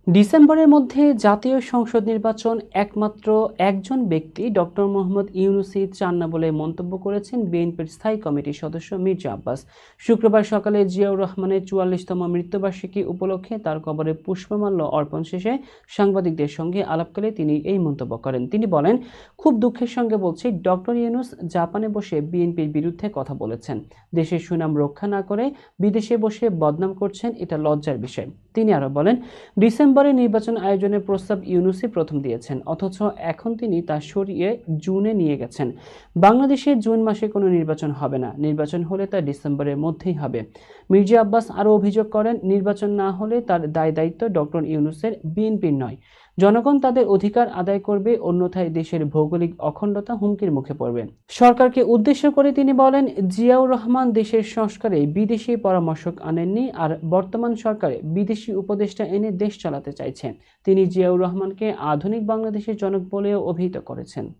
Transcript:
ডিসেম্বরের মধ্যে জাতীয় সংসদ নির্বাচন একমাত্র একজন ব্যক্তি ডক্টর মোহাম্মদ ইউনূসই চান না বলে মন্তব্য করেছেন বিএনপির স্থায়ী কমিটির সদস্য মির্জা আব্বাস। শুক্রবার সকালে জিয়াউর রহমানের ৪৪তম মৃত্যুবার্ষিকী উপলক্ষে তার কবরে পুষ্পমাল্য অর্পণ শেষে সাংবাদিকদের সঙ্গে আলাপকালে তিনি এই মন্তব্য করেন। তিনি বলেন, খুব দুঃখের সঙ্গে বলছি, ডক্টর ইউনূস জাপানে বসে বিএনপির বিরুদ্ধে কথা বলেছেন। দেশের সুনাম রক্ষা না করে বিদেশে বসে বদনাম করছেন, এটা লজ্জার বিষয়। তিনি আরো বলেন, ডিসেম্বরে নির্বাচন আয়োজনের প্রস্তাব ইউনূসই প্রথম দিয়েছেন, অথচ এখন তিনি তা সরিয়ে জুনে নিয়ে গেছেন। বাংলাদেশে জুন মাসে কোনো নির্বাচন হবে না, নির্বাচন হলে তা ডিসেম্বরের মধ্যেই হবে। মির্জা আব্বাস আরও অভিযোগ করেন, নির্বাচন না হলে তার দায়-দায়িত্ব ডক্টর ইউনূসের, বিএনপির নয়। জনগণ তাদের অধিকার আদায় করবে, অন্যথায় দেশের ভৌগোলিক অখণ্ডতা হুমকির মুখে পড়বে। সরকারকে উদ্দেশ্য করে তিনি বলেন, জিয়াউর রহমান দেশের সংস্কারে বিদেশি পরামর্শক আনেননি, আর বর্তমান সরকারে বিদেশি উপদেষ্টা এনে দেশ চালাতে চাইছেন। তিনি জিয়াউর রহমানকে আধুনিক বাংলাদেশের জনক বলেও অভিহিত করেছেন।